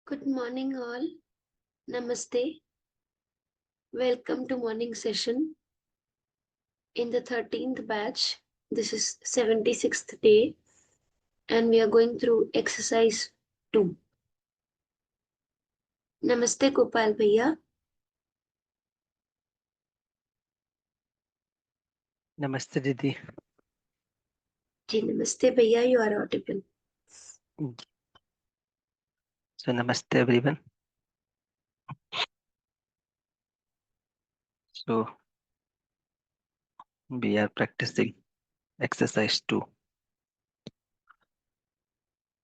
Good morning, all. Namaste. Welcome to morning session in the 13th batch. This is 76th day, and we are going through exercise 2. Namaste, Gopal Bhaiya. Namaste, Didi. Ji, Namaste, Bhaiya. You are audible. So, Namaste, everyone. So, we are practicing exercise 2,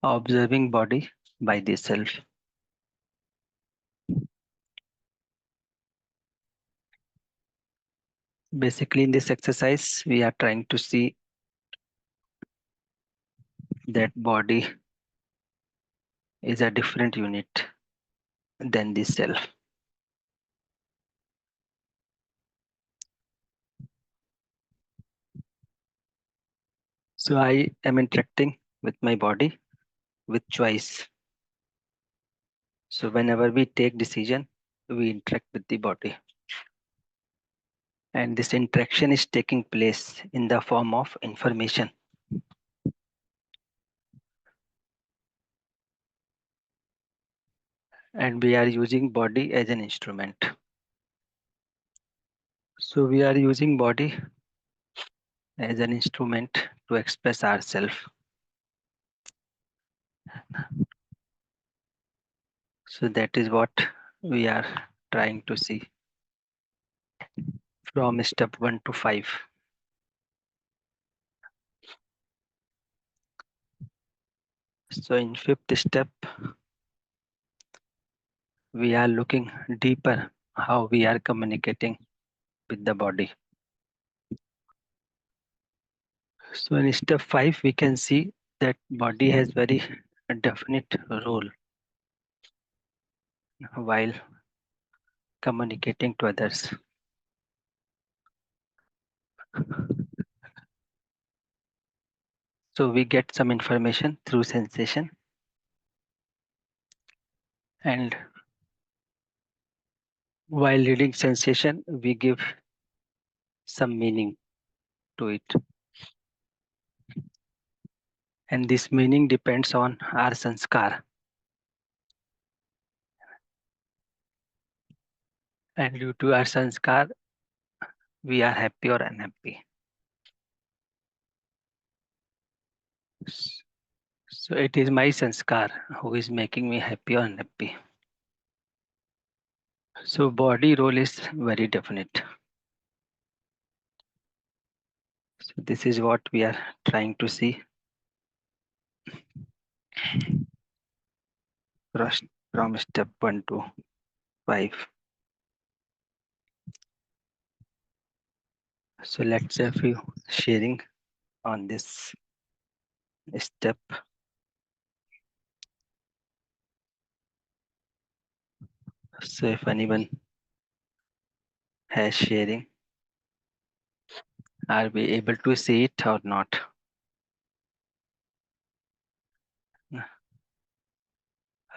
observing body by the self. Basically, in this exercise, we are trying to see that body is a different unit than the self. So, I am interacting with my body with choice. So, whenever we take decision, we interact with the body. And this interaction is taking place in the form of information. And we are using body as an instrument. So we are using body as an instrument to express ourselves. So that is what we are trying to see from step 1 to 5. So in fifth step, we are looking deeper how we are communicating with the body. So in step 5, we can see that body has very definite role while communicating to others. So we get some information through sensation, and while reading sensation, we give some meaning to it. And this meaning depends on our sanskar. And due to our sanskar, we are happy or unhappy. So it is my sanskar who is making me happy or unhappy. So body role is very definite. So this is what we are trying to see from step 1 to 5. So let's have few sharing on this step. So if anyone has sharing, are we able to see it or not?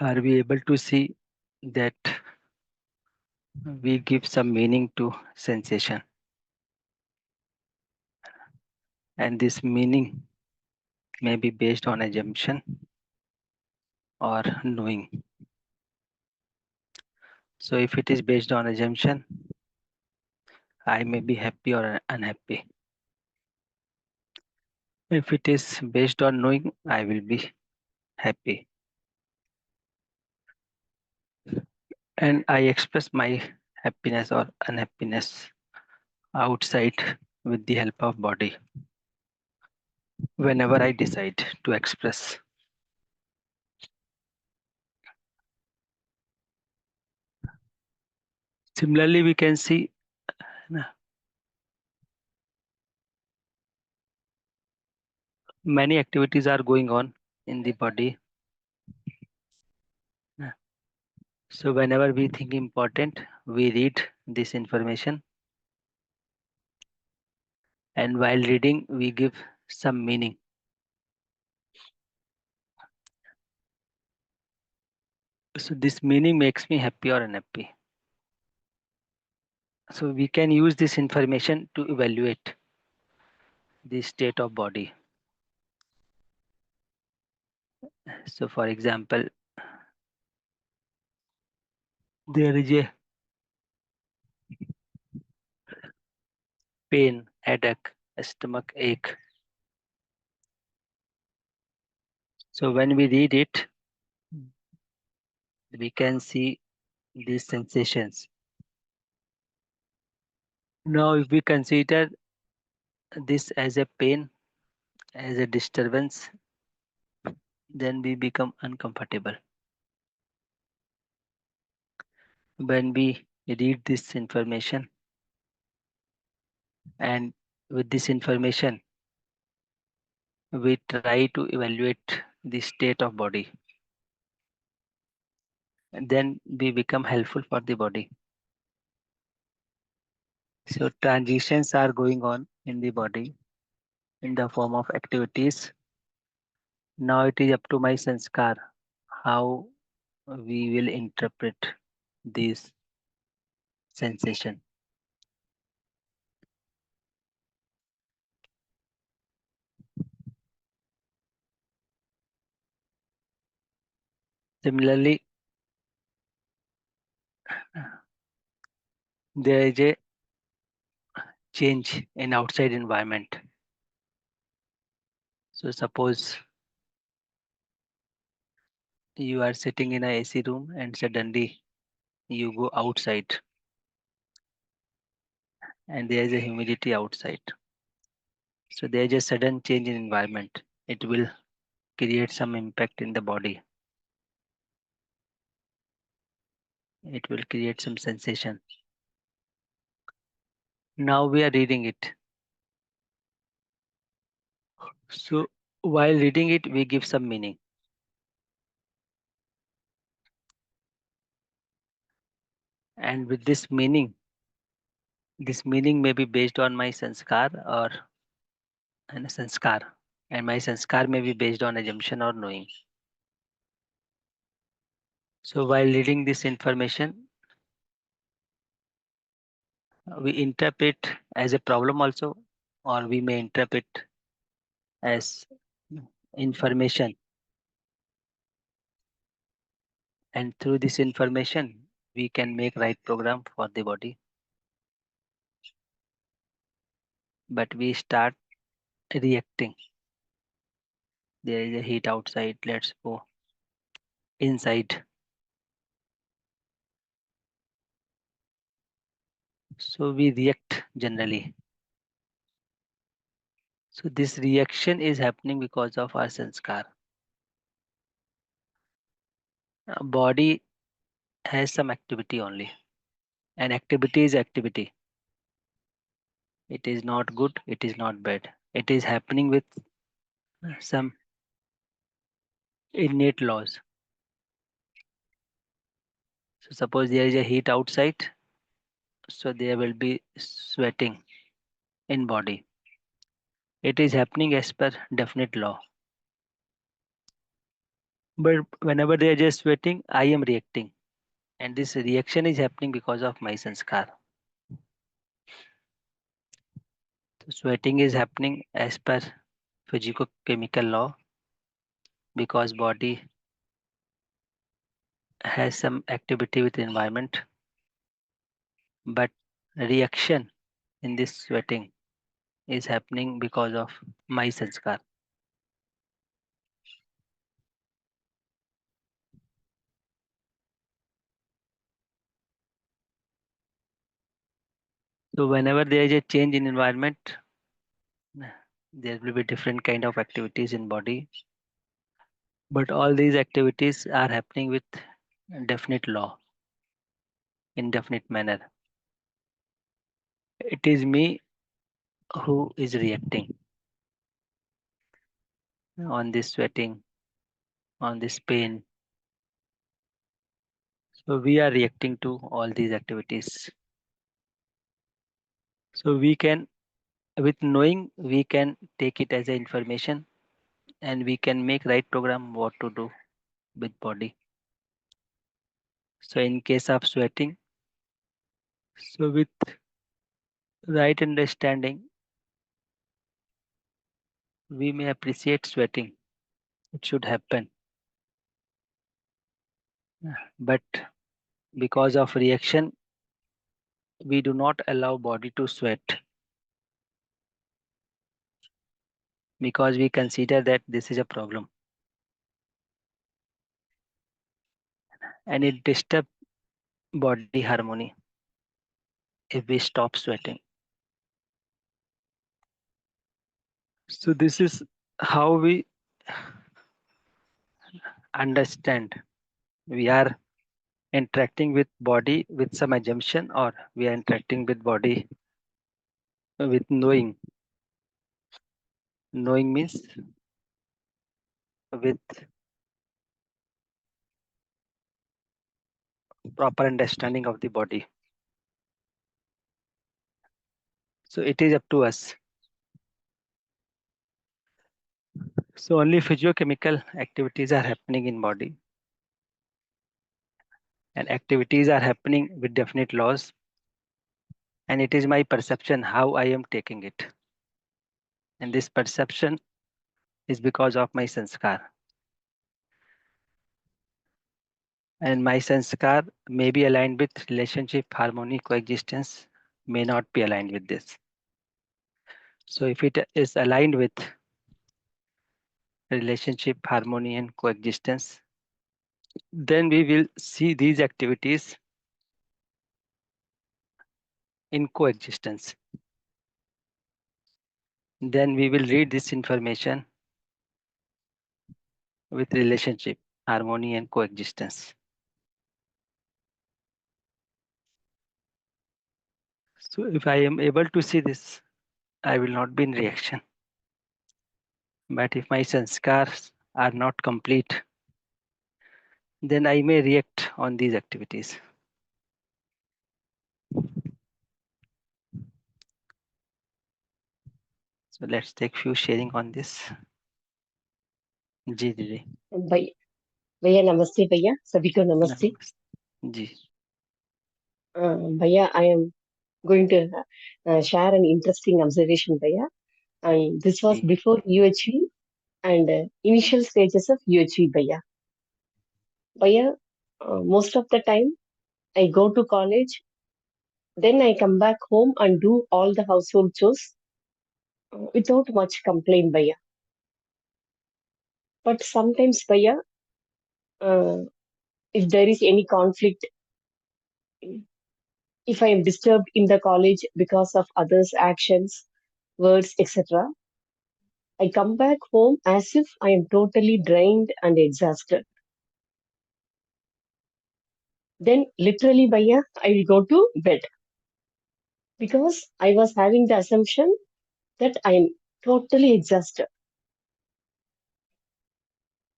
Are we able to see that we give some meaning to sensation? And this meaning may be based on assumption or knowing. So if it is based on assumption, I may be happy or unhappy. If it is based on knowing, I will be happy. And I express my happiness or unhappiness outside with the help of body whenever I decide to express. Similarly, we can see many activities are going on in the body. So whenever we think important, we read this information. And while reading, we give some meaning. So this meaning makes me happy or unhappy. So we can use this information to evaluate the state of body. So for example, there is a pain, headache, stomach ache. So when we read it, we can see these sensations. Now, if we consider this as a pain, as a disturbance, then we become uncomfortable. When we read this information, and with this information, we try to evaluate the state of body, and then we become helpful for the body. So transitions are going on in the body in the form of activities. Now it is up to my sanskar how we will interpret this sensation. Similarly, there is a change in outside environment. So suppose you are sitting in a AC room and suddenly you go outside and there is a humidity outside. So there is a sudden change in environment. It will create some impact in the body. It will create some sensation. Now we are reading it. So while reading it, we give some meaning. And with this meaning may be based on my sanskar or an sanskar. And my sanskar may be based on assumption or knowing. So while reading this information, we interpret as a problem also, or we may interpret as information. And through this information, we can make right program for the body. But we start reacting. There is a heat outside. Let's go inside. So we react generally. So this reaction is happening because of our sanskar. Body has some activity only. And activity is activity. It is not good. It is not bad. It is happening with some innate laws. So suppose there is a heat outside, so there will be sweating in body. It is happening as per definite law. But whenever there is sweating, I am reacting. And this reaction is happening because of my sanskar. So sweating is happening as per physico-chemical law because body has some activity with the environment. But reaction in this sweating is happening because of my sanskar. So whenever there is a change in environment, there will be different kind of activities in body. But all these activities are happening with definite law, in definite manner. It is me who is reacting on this sweating, on this pain. So we are reacting to all these activities. So we can, with knowing, we can take it as a information and we can make right program what to do with body. So in case of sweating, so with right understanding, we may appreciate sweating. It should happen. But because of reaction, we do not allow body to sweat because we consider that this is a problem and it disturbs body harmony if we stop sweating. So this is how we understand we are interacting with body with some assumption, or we are interacting with body with knowing. Knowing means with proper understanding of the body. So it is up to us. So only physiochemical activities are happening in body, and activities are happening with definite laws, and it is my perception how I am taking it. And this perception is because of my sanskar. And my sanskar may be aligned with relationship, harmony, coexistence, may not be aligned with this. So if it is aligned with relationship, harmony, and coexistence, then we will see these activities in coexistence. Then we will read this information with relationship, harmony, and coexistence. So if I am able to see this, I will not be in reaction. But if my sanskars are not complete, then I may react on these activities. So let's take few sharing on this. जी दीदी. भैया भैया नमस्ते भैया सभी को नमस्ते. जी. Bhaiya, I am going to share an interesting observation, Bhaiya. And this was ji. before UHV and initial stages of UHV, Bhaiya. Bhaiya, most of the time I go to college, then I come back home and do all the household chores without much complaint, Bhaiya. But sometimes, Bhaiya, uh, if there is any conflict, if I am disturbed in the college because of others' actions, words, etc., I come back home as if I am totally drained and exhausted. Then, literally, Bhaiya, I will go to bed because I was having the assumption that I am totally exhausted.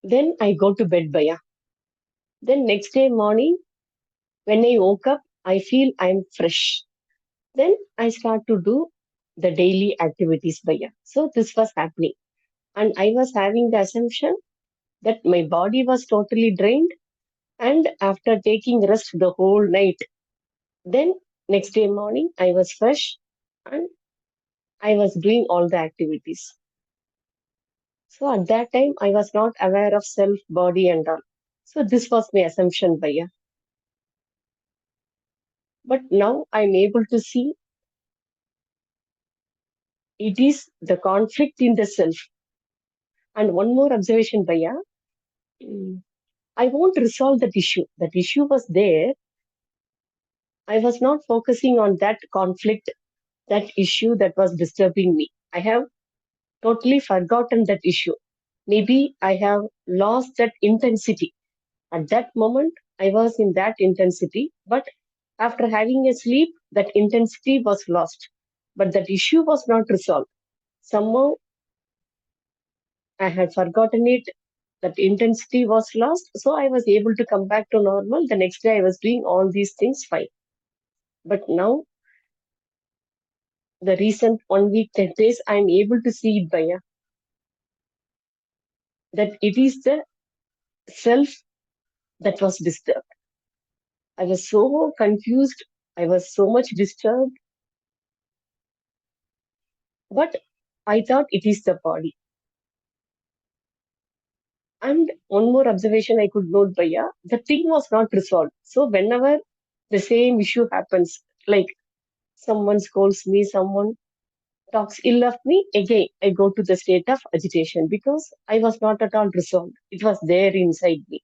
Then I go to bed, Bhaiya. Then, next day morning, when I woke up, I feel I am fresh. Then I start to do the daily activities, Bhaiya. So, this was happening. And I was having the assumption that my body was totally drained. And after taking rest the whole night, then next day morning, I was fresh and I was doing all the activities. So at that time, I was not aware of self, body, and all. So this was my assumption, Bhaiya. But now I'm able to see it is the conflict in the self. And one more observation, Bhaiya. I won't resolve that issue. That issue was there. I was not focusing on that conflict, that issue that was disturbing me. I have totally forgotten that issue. Maybe I have lost that intensity. At that moment, I was in that intensity, but after having a sleep, that intensity was lost. But that issue was not resolved. Somehow I had forgotten it, that intensity was lost, so I was able to come back to normal. The next day, I was doing all these things fine. But now, the recent 1 week, 10 days, I am able to see it, Bhaiya, that it is the self that was disturbed. I was so confused. I was so much disturbed, but I thought it is the body. And one more observation I could note, Bhaiya, the thing was not resolved. So whenever the same issue happens, like someone scolds me, someone talks ill of me, again I go to the state of agitation because I was not at all resolved. It was there inside me.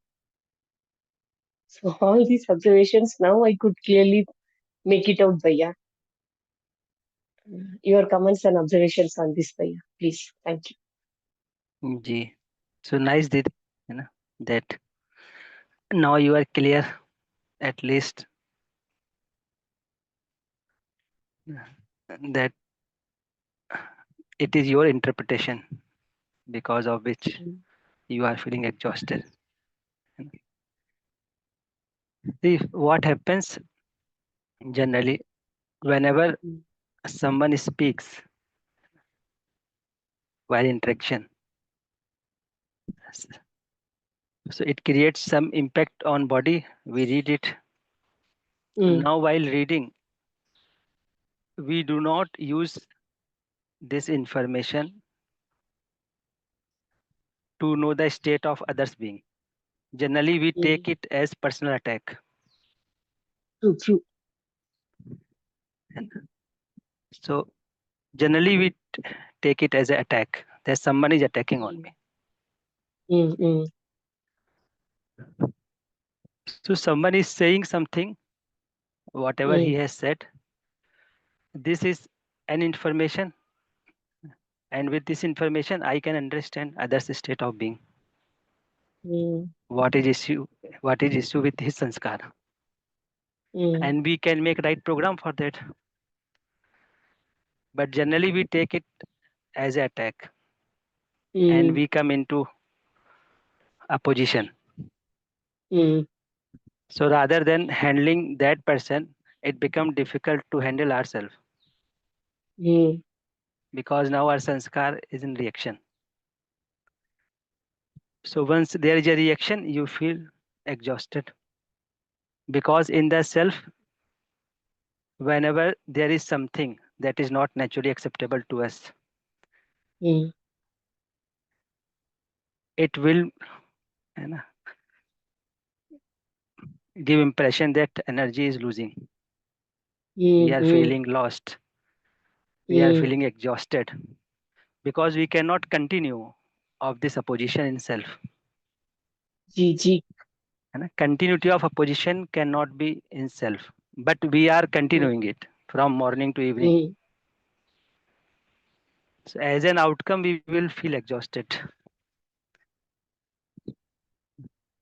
So all these observations now I could clearly make it out, Bhaiya. Your comments and observations on this, Bhaiya, please. Thank you. Ji. So nice did, you know, that now you are clear at least that it is your interpretation because of which Mm, you are feeling exhausted. See what happens generally whenever mm, someone speaks while interaction. So it creates some impact on body. We read it. mm, Now while reading, we do not use this information to know the state of others being. Generally, we mm. take it as personal attack. True, true. So generally, we take it as an attack. That someone is attacking on Mm, me. mm, mm, So someone is saying something, whatever he mm, has said. This is an information, and with this information, I can understand others' state of being. mm, What is issue? What is issue with his sanskar? mm, And we can make right program for that. But generally, we take it as an attack, and mm, we come into opposition. mm, So rather than handling that person, it becomes difficult to handle ourselves mm, because now our sanskar is in reaction. So once there is a reaction, you feel exhausted because in the self, whenever there is something that is not naturally acceptable to us, mm, it will you know, give impression that energy is losing. We mm, are mm, feeling lost. We are mm. feeling exhausted because we cannot continue of this opposition in self. G, G. Continuity of opposition cannot be in self, but we are Mm, continuing it from morning to evening. mm, So as an outcome, we will feel exhausted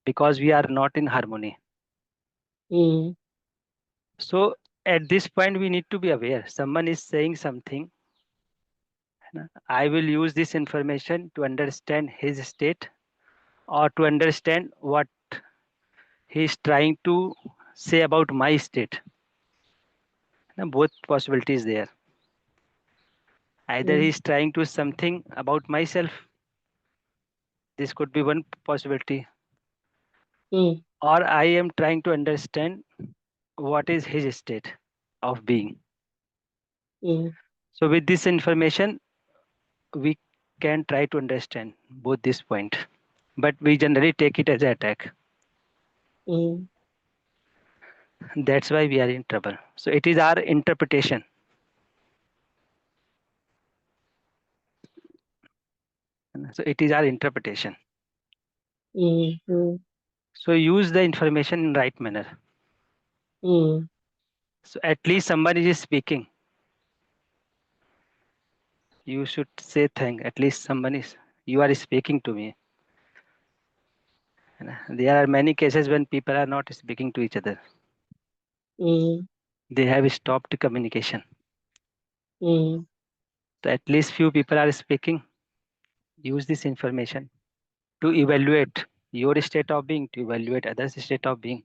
because we are not in harmony. mm, So at this point, we need to be aware. Someone is saying something. I will use this information to understand his state or to understand what he is trying to say about my state. Both possibilities there. Either he mm, is trying to something about myself. This could be one possibility. mm, Or I am trying to understand what is his state of being. mm, So with this information, we can try to understand both this point. But we generally take it as an attack. mm, That's why we are in trouble. So it is our interpretation. So it is our interpretation. mm, mm, So use the information in right manner. mm, So at least somebody is speaking. You should say thank. At least someone is. You are speaking to me. There are many cases when people are not speaking to each other. mm, They have stopped communication. mm, So at least few people are speaking. Use this information to evaluate your state of being, to evaluate others' state of being,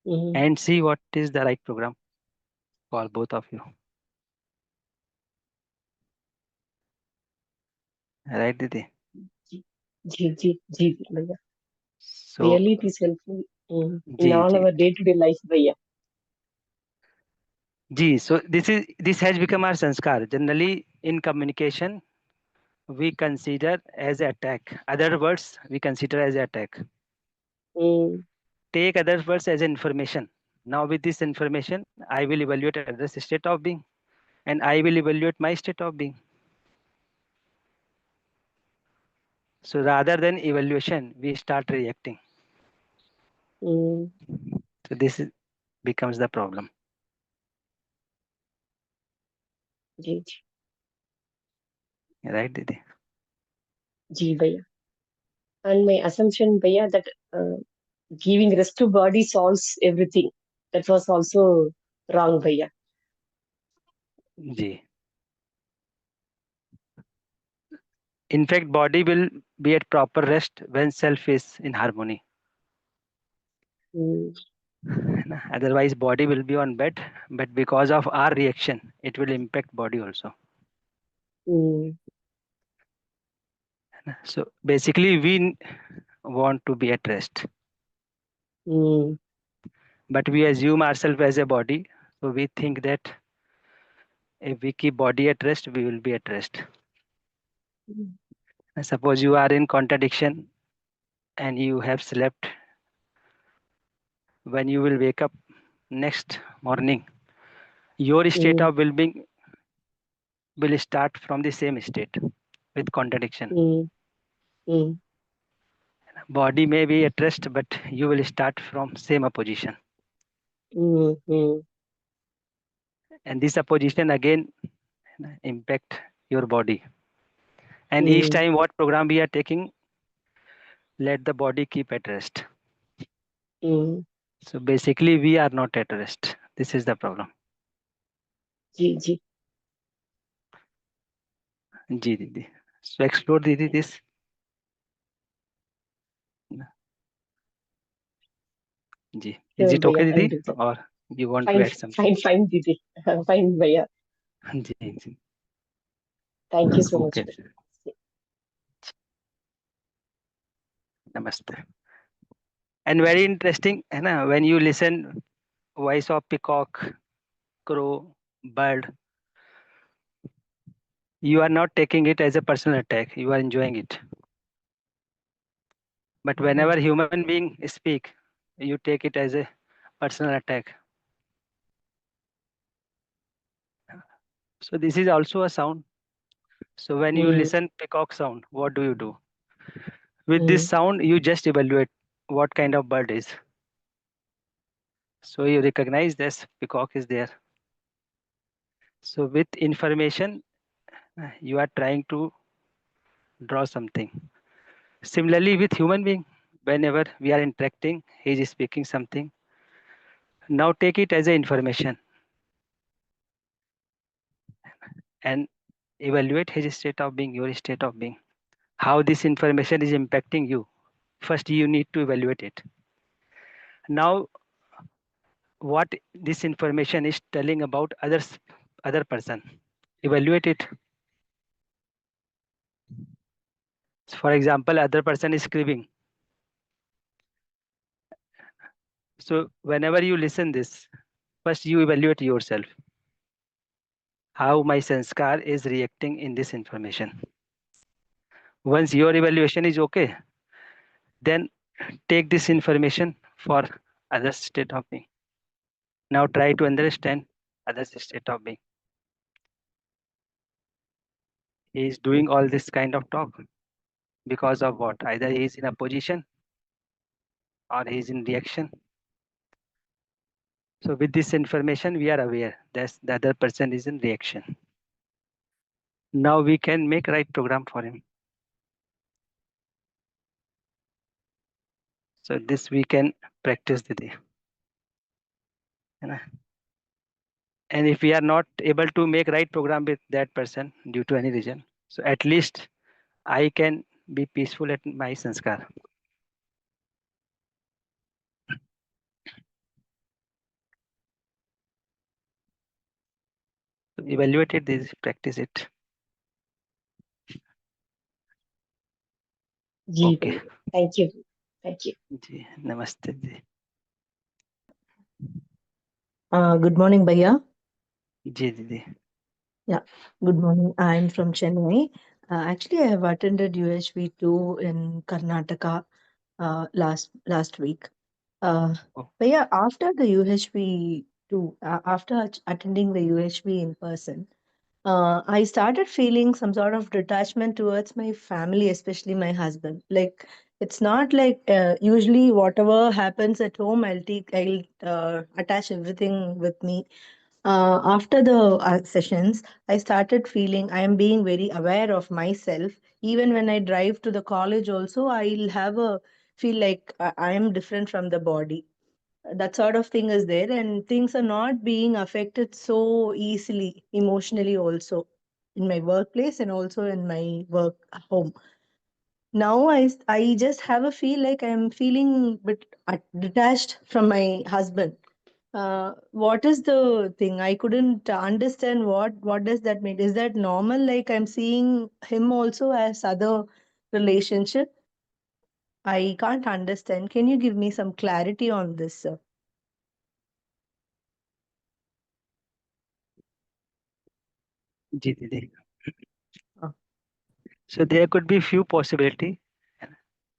mm. and see what is the right program for both of you. Right, Didi? G, G, G, G, Bhaiya. So Really, it is helpful. In ji all ji our day-to-day life, Bhaiya. Ji. So this has become our sanskar. Generally, in communication, we consider as attack. Other words we consider as attack. Mm, Take other words as information. Now with this information, I will evaluate others' state of being, and I will evaluate my state of being. So rather than evaluation, we start reacting. mm, So this becomes the problem. ji, ji, Right, Didi? ji, Bhaiya. And my assumption, Bhaiya, that giving rest to body solves everything. That was also wrong, Bhaiya. Ji. In fact, body will be at proper rest when self is in harmony. Mm, Otherwise, body will be on bed, but because of our reaction, it will impact body also. mm, So basically, we want to be at rest, mm, but we assume ourselves as a body. So we think that if we keep body at rest, we will be at rest. mm, Suppose you are in contradiction and you have slept. When you will wake up next morning, your state mm, of well-being will start from the same state with contradiction. mm, mm, Body may be at rest, but you will start from same opposition. mm, mm, And this opposition again impact your body. And each mm, time what program we are taking, let the body keep at rest. mm. So basically we are not at rest. This is the problem. Ji, ji. Ji Didi. So explore Didi this. Ji. Is Sure, it okay Bhaiya, I'll Didi? do that. Or you want to Fine, add something? fine, fine, Didi. Fine, Bhaiya. Ji, ji. Thank you so much, Okay. Bhaiya. Namaste. And very interesting, है ना, when you listen voice of peacock, crow, bird, you are not taking it as a personal attack. You are enjoying it. But whenever human being speak, you take it as a personal attack. So this is also a sound. So when you Mm, listen peacock sound, what do you do? With this mm, sound, you just evaluate what kind of bird is. So you recognize this peacock is there. So with information, you are trying to draw something. Similarly, with human being, whenever we are interacting, he is speaking something. Now take it as a information and evaluate his state of being, your state of being. How this information is impacting you. First, you need to evaluate it. Now, what this information is telling about other person. Evaluate it. For example, other person is screaming. So whenever you listen this, first you evaluate yourself. How my sanskar is reacting in this information. Once your evaluation is okay, then take this information for other state of being. Now try to understand other state of being. He is doing all this kind of talk because of what? Either he is in a position or he is in reaction. So with this information, we are aware that the other person is in reaction. Now we can make right program for him. So this we can practice the day. And if we are not able to make right program with that person due to any reason, so at least I can be peaceful at my sanskar. So evaluate it, this practice it. ji, Okay. Bhaiya. Thank you. Thank you. जी नमस्ते जी. Good morning, Bhaiya. जी दीदी. Yeah, good morning. I'm from Chennai. Actually, I have attended UHV2 in Karnataka last week. Uh, Oh, Bhaiya, after the UHV2, after attending the UHV in person, I started feeling some sort of detachment towards my family, especially my husband. Like it's not like usually whatever happens at home, I'll attach everything with me. After the sessions, I started feeling I am being very aware of myself. Even when I drive to the college, also I'll have a feel like I am different from the body. That sort of thing is there, and things are not being affected so easily emotionally also in my workplace and also in my work home. Now I just have a feel like I'm feeling bit detached from my husband. What is the thing? I couldn't understand what does that mean. Is that normal? Like I'm seeing him also as other relationship. I can't understand. Can you give me some clarity on this, sir? जी दीदी. Uh, So there could be few possibility.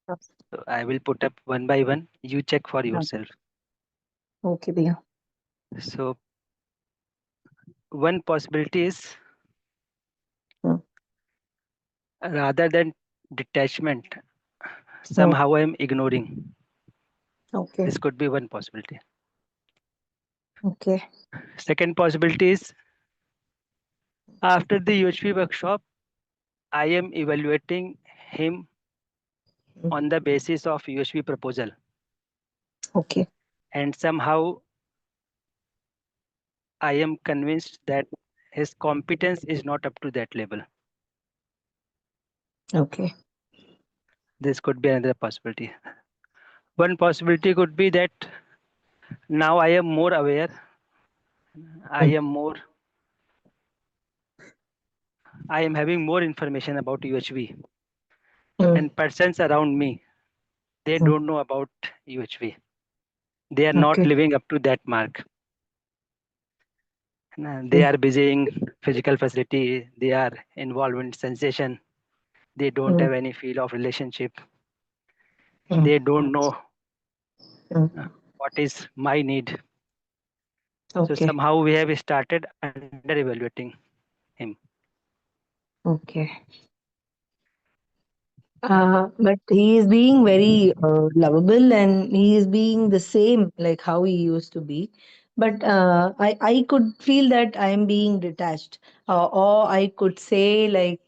uh, So I will put up one by one. You check for uh, yourself. okay, Bhaiya. So one possibility is Mm, rather than detachment, mm, somehow I am ignoring. okay, This could be one possibility. okay. Second possibility is after the UHP workshop, I am evaluating him Mm, on the basis of UHP proposal, okay, and somehow I am convinced that his competence is not up to that level. okay. This could be another possibility. One possibility could be that now I am more aware, I Mm, am more, I am having more information about UHV, mm, and persons around me, they mm, don't know about UHV. They are not okay. living up to that mark. They Mm, are busy in physical facility, they are involved in sensation, they don't mm, have any feel of relationship, mm, they don't know mm, what is my need. So okay, somehow we have started under evaluating him. okay. But he is being very lovable and he is being the same like how he used to be. But I could feel that I am being detached. Or I could say, like,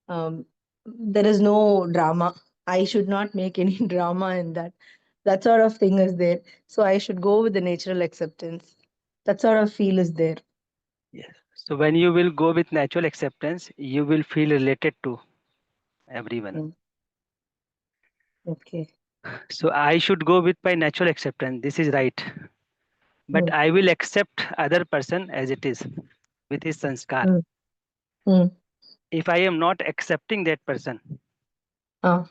um, there is no drama. I should not make any drama in that. That sort of thing is there. So I should go with the natural acceptance. That sort of feel is there. Yes. So when you will go with natural acceptance, you will feel related to everyone. Mm, okay. So I should go with my natural acceptance. This is right. But Mm, I will accept other person as it is with his sanskar. mm, mm. If I am not accepting that person, Ah,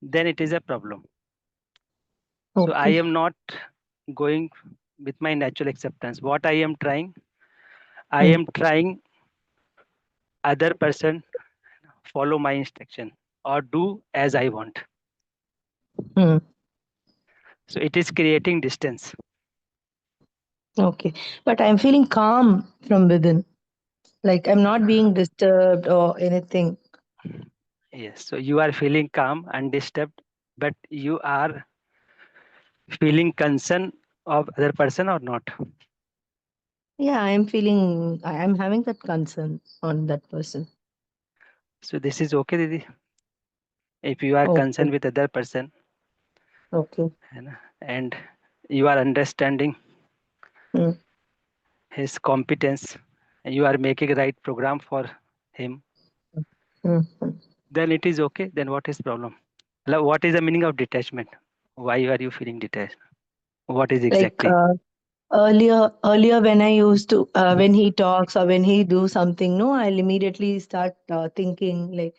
then it is a problem. So I okay. am not going with my natural acceptance. What I am trying, I Mm, am trying other person follow my instruction or do as I want. mm. So it is creating distance. Okay. But I'm feeling calm from within. Like I'm not being disturbed or anything. Yes. So you are feeling calm, undisturbed, but you are feeling concern of other person or not. Yeah, I'm feeling, I'm having that concern on that person. So this is okay, Didi. If you are Okay. concerned with other person Okay. and you are understanding Mm, his competence, you are making right program for him, mm, mm. then it is okay. Then what is problem? Like, what is the meaning of detachment? Why are you feeling detached? What is Like exactly? Earlier when I used to when he talks or when he do something, no, I'll immediately start thinking like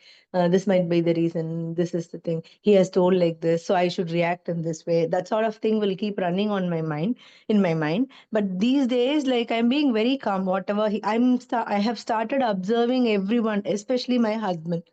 this might be the reason, this is the thing he has told like this, so I should react in this way. That sort of thing will keep running on my mind, in my mind. But these days, like, I'm being very calm. Whatever I have started observing everyone, especially my husband.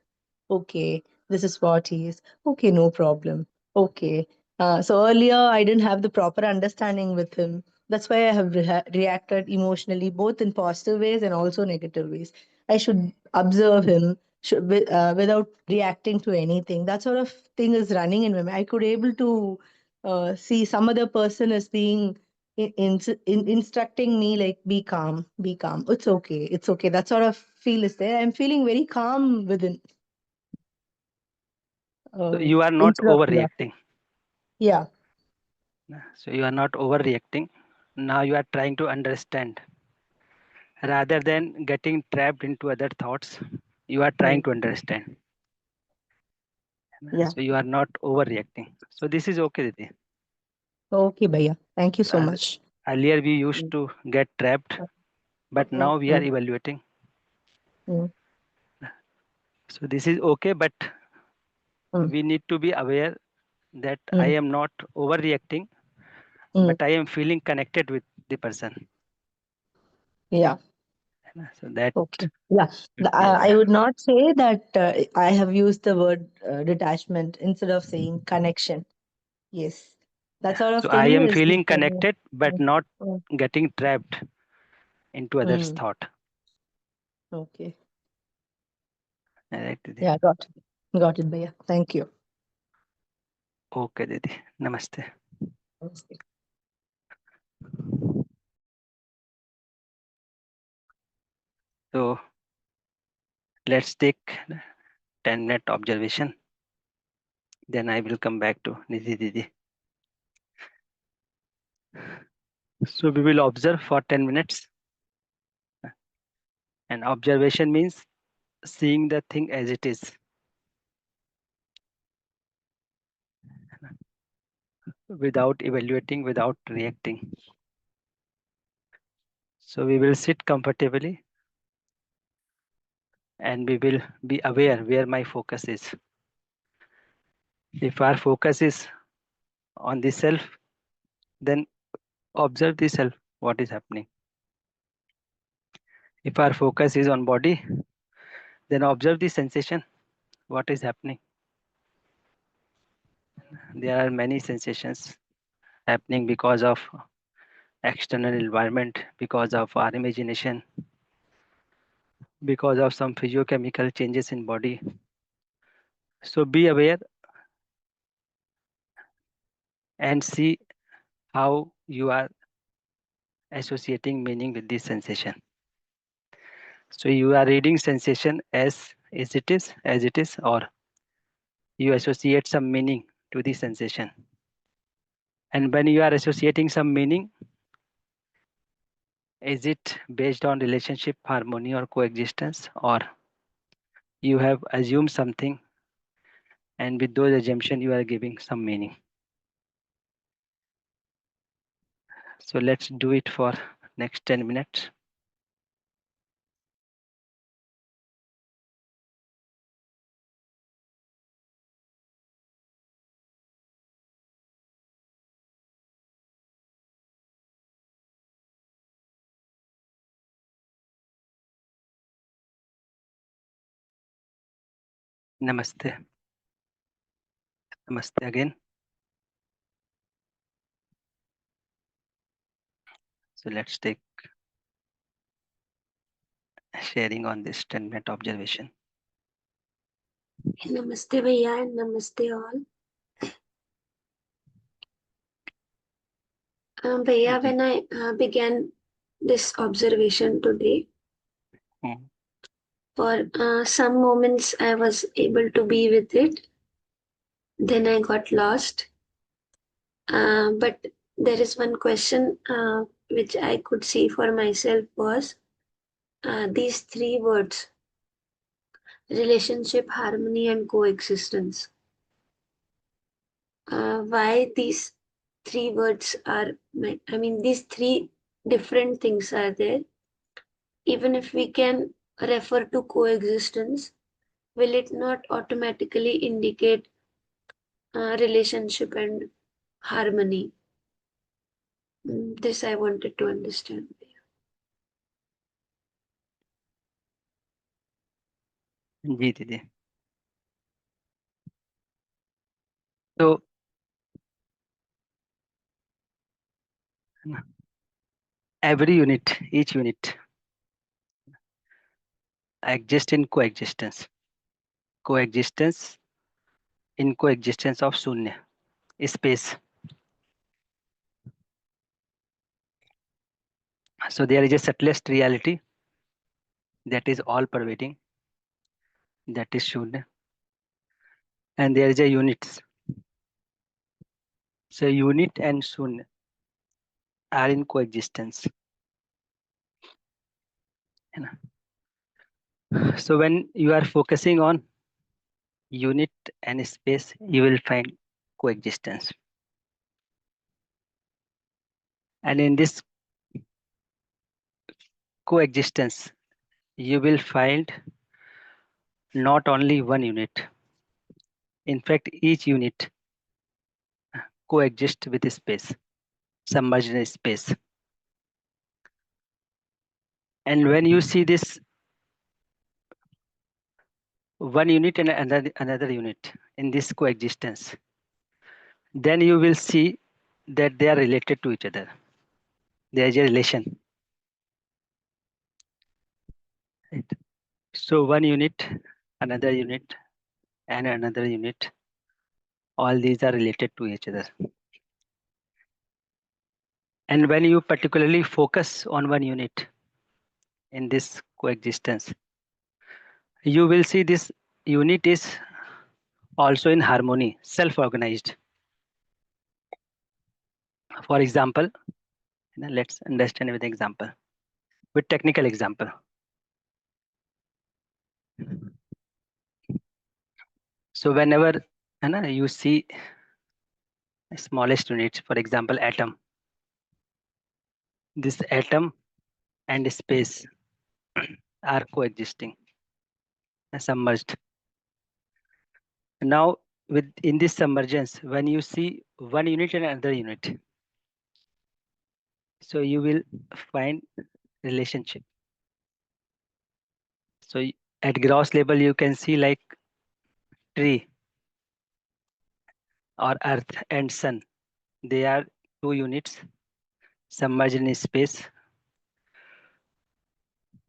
Okay, this is what he is. Okay, no problem. Okay. So earlier I didn't have the proper understanding with him. That's why I have reacted emotionally, both in positive ways and also negative ways. I should observe him without reacting to anything. That sort of thing is running in my mind. I could able to see some other person as being instructing me like, be calm, be calm. It's okay, it's okay. That sort of feel is there. I'm feeling very calm within. So you are not Instead of overreacting. yeah, So you are not overreacting. Now you are trying to understand. Rather than getting trapped into other thoughts, you are trying mm, to understand. yeah. So you are not overreacting. So this is okay, Didi. Okay, Bhaiya. Thank you so As much. earlier we used Mm, to get trapped, but mm, now we are mm, evaluating. mm, So this is okay, but mm, we need to be aware that I mm, am not overreacting, mm. but I am feeling connected with the person. Yeah. So that Okay. Yeah. should be I aware. would not say that I have used the word detachment instead of saying connection. Yes. That sort of So I thing am is feeling becoming. connected, but Mm, not mm, getting trapped into others' mm. thought. Okay. Right, Didi? Yeah, got it. Got it, Bhaiya. Thank you. Okay, Didi. Namaste. Okay. So let's take 10-minute observation. Then I will come back to Nidhi Didi. So we will observe for 10 minutes. And observation means seeing the thing as it is, without evaluating, without reacting. So we will sit comfortably and we will be aware where my focus is. If our focus is on the self, then observe the self, what is happening. If our focus is on body, then observe the sensation, what is happening. There are many sensations happening because of external environment, because of our imagination, because of some physiochemical changes in body. So be aware and see how you are associating meaning with this sensation. So you are reading sensation as it is, or you associate some meaning to the sensation. And when you are associating some meaning, is it based on relationship, harmony, or coexistence, or you have assumed something and with those assumptions you are giving some meaning. So let's do it for next 10 minutes. Namaste. Namaste again. So let's take sharing on this 10-minute observation. Namaste, Bhaiya, and namaste all. Bhaiya, when I began this observation today, for some moments I was able to be with it. Then I got lost. But there is one question which I could see for myself was these three words: relationship, harmony, and coexistence. Why these three words are met. I mean, these three different things are there. Even if we can refer to coexistence, will it not automatically indicate relationship and harmony? This I wanted to understand. जी दीदी. So every unit, each unit exists in coexistence. Coexistence in coexistence of Shunya, space. So there is a subtlest reality that is all pervading, that is Shunya. And there is a units. So unit and Shunya are in coexistence. So when you are focusing on unit and space, you will find coexistence. And in this coexistence, you will find not only one unit. In fact, each unit coexists with space, submerged in space. And when you see this one unit and another unit in this coexistence, then you will see that they are related to each other. There is a relation. Right? So one unit, another unit, and another unit, all these are related to each other. And when you particularly focus on one unit in this coexistence, you will see this unit is also in harmony, self-organized. For example, let's understand with example, with technical example. So whenever you see smallest units, for example, atom, this atom and space are coexisting, submerged. Now, in this submergence, when you see one unit and another unit, so you will find relationship. So at gross level, you can see like tree or earth and sun. They are two units submerged in space.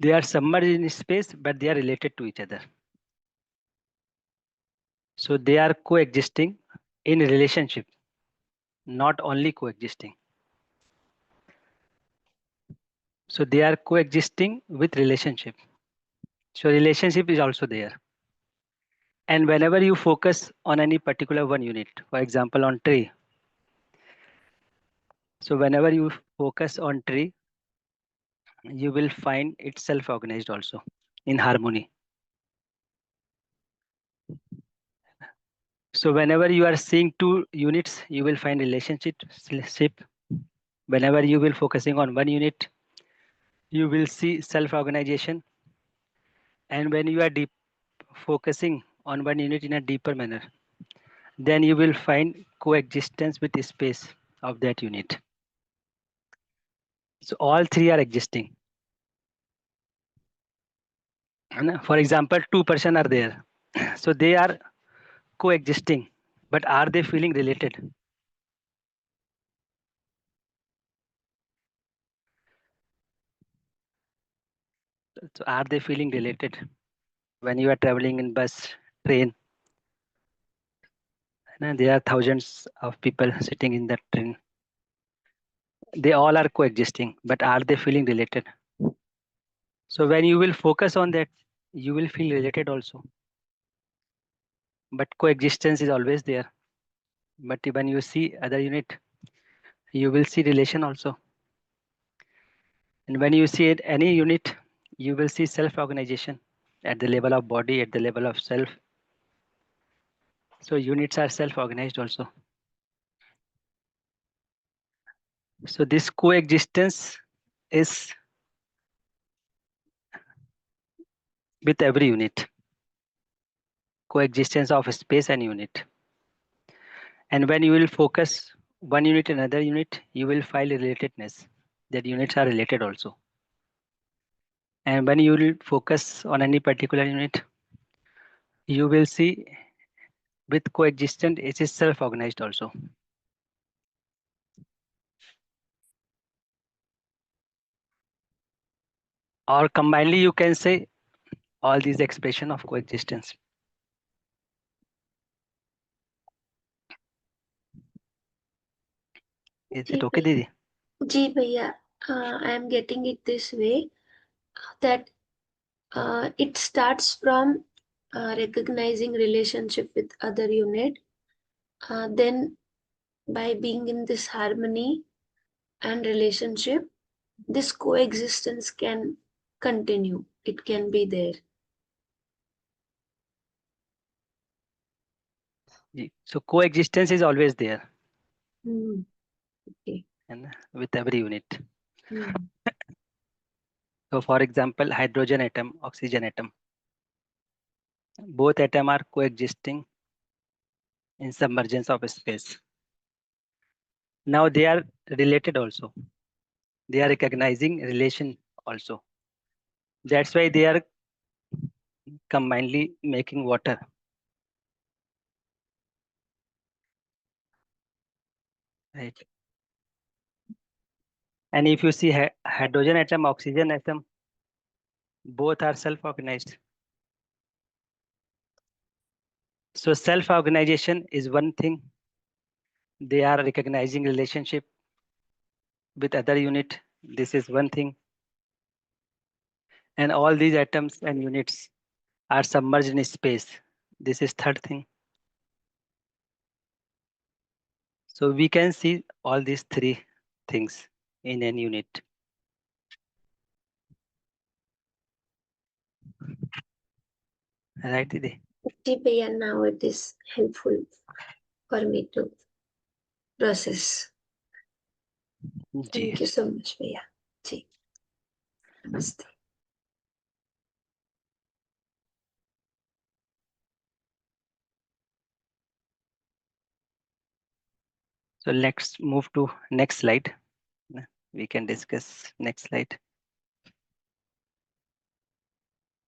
They are submerged in space, but they are related to each other. So they are coexisting in relationship, not only coexisting. So they are coexisting with relationship. So relationship is also there. And whenever you focus on any particular one unit, for example, on tree. So whenever you focus on tree, you will find it self-organized also in harmony. So whenever you are seeing two units, you will find relationship. Whenever you will focusing on one unit, you will see self-organization. And when you are deep focusing on one unit in a deeper manner, then you will find coexistence with the space of that unit. So all three are existing. For example, two person are there. So they are coexisting, but are they feeling related? So are they feeling related? When you are traveling in bus, train, and there are thousands of people sitting in that train. They all are coexisting, but are they feeling related? So when you will focus on that, you will feel related also. But coexistence is always there. But when you see other unit, you will see relation also. And when you see it, any unit, you will see self-organization at the level of body, at the level of self. So units are self-organized also. So this coexistence is with every unit, coexistence of space and unit. And when you will focus one unit and another unit, you will find relatedness, that units are related also. And when you will focus on any particular unit, you will see with coexistent it is self-organized also. Or combinedly you can say all these expression of coexistence. Is ji it okay, Didi? जी भैया, I am getting it this way that it starts from recognizing relationship with other unit, then by being in this harmony and relationship, this coexistence can continue. It can be there. So coexistence is always there. Okay. And with every unit. Hmm. So for example, hydrogen atom, oxygen atom, both atoms are coexisting in submergence of space. Now they are related also. They are recognizing relation also. That's why they are combinedly making water. Right. And if you see hydrogen atom, oxygen atom, both are self-organized. So self-organization is one thing. They are recognizing relationship with other unit. This is one thing. And all these atoms and units are submerged in space. This is third thing. So we can see all these three things in an unit. Right, Didi? जी भैया, now it is helpful for me to process. Thank you Yes. so much भैया. जी. Namaste. So let's move to next slide. We can discuss next slide.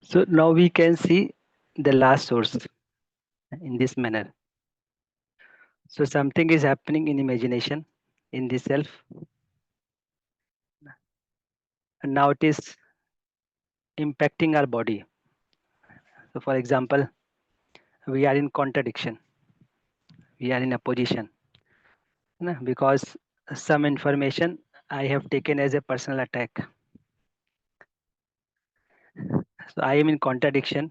So now we can see the last source in this manner. So something is happening in imagination in the self. And now it is impacting our body. So for example, we are in contradiction. We are in opposition. Because some information I have taken as a personal attack. So I am in contradiction,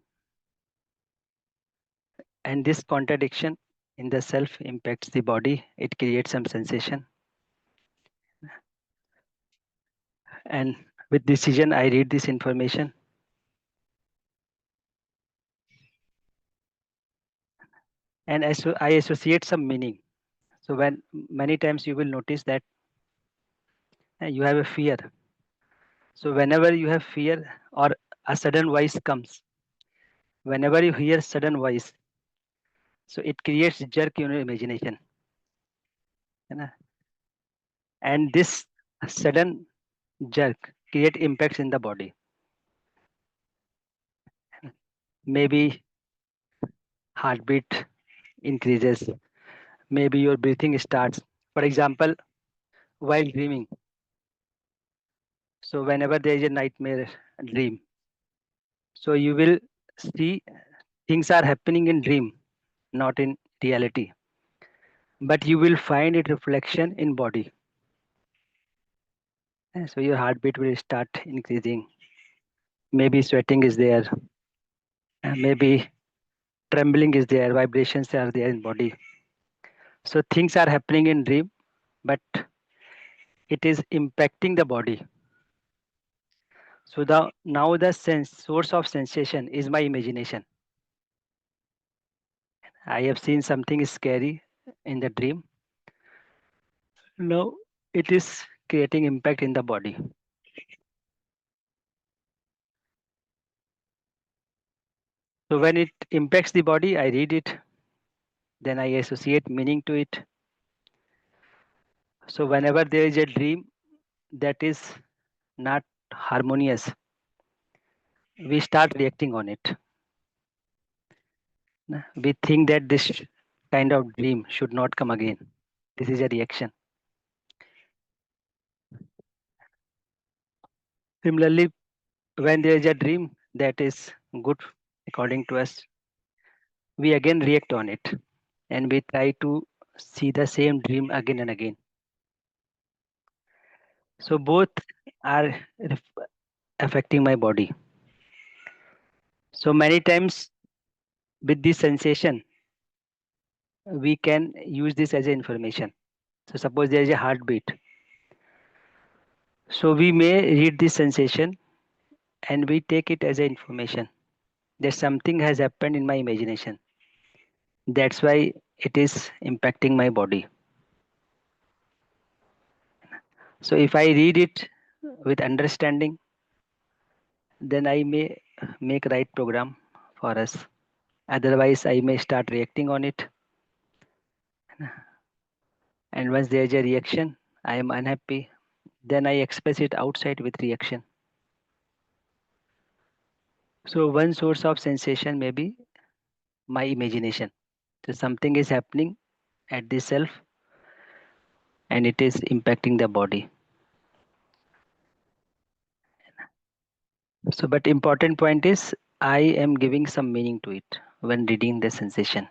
and this contradiction in the self impacts the body. It creates some sensation. And with decision, I read this information. And I associate some meaning. So when many times you will notice that you have a fear. So whenever you have fear or a sudden voice comes, whenever you hear sudden voice, so it creates jerk in your imagination. And this sudden jerk create impacts in the body. Maybe heartbeat increases, maybe your breathing starts. For example, while dreaming. So whenever there is a nightmare dream, so you will see things are happening in dream, not in reality. But you will find it reflection in body. So your heartbeat will start increasing. Maybe sweating is there. Maybe trembling is there. Vibrations are there in body. So things are happening in dream, but it is impacting the body. So now the source of sensation is my imagination. I have seen something scary in the dream. Now it is creating impact in the body. So when it impacts the body, I read it, then I associate meaning to it. So whenever there is a dream that is not harmonious, we start reacting on it. We think that this kind of dream should not come again. This is a reaction. Similarly, when there is a dream that is good according to us, we again react on it and we try to see the same dream again and again. So both are affecting my body. So many times with this sensation, we can use this as a information. So suppose there is a heartbeat. So we may read this sensation and we take it as a information that something has happened in my imagination. That's why it is impacting my body. So if I read it with understanding, then I may make right program for us. Otherwise, I may start reacting on it. And once there is a reaction, I am unhappy. Then I express it outside with reaction. So one source of sensation may be my imagination. So something is happening at the self and it is impacting the body. So but important point is I am giving some meaning to it when reading the sensation.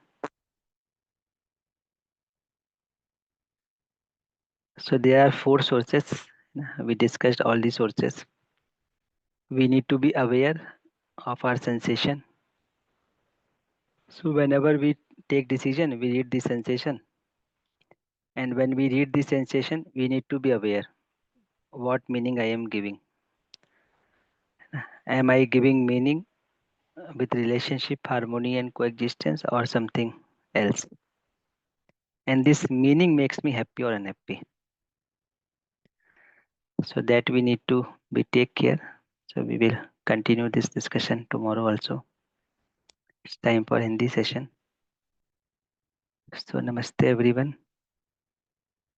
So there are 4 sources. We discussed all the sources. We need to be aware of our sensation. So whenever we take decision, we read the sensation. And when we read the sensation, we need to be aware what meaning I am giving. Am I giving meaning with relationship, harmony and coexistence or something else? And this meaning makes me happy or unhappy. So that we need to be take care. So we will continue this discussion tomorrow also. It's time for Hindi session. So namaste everyone.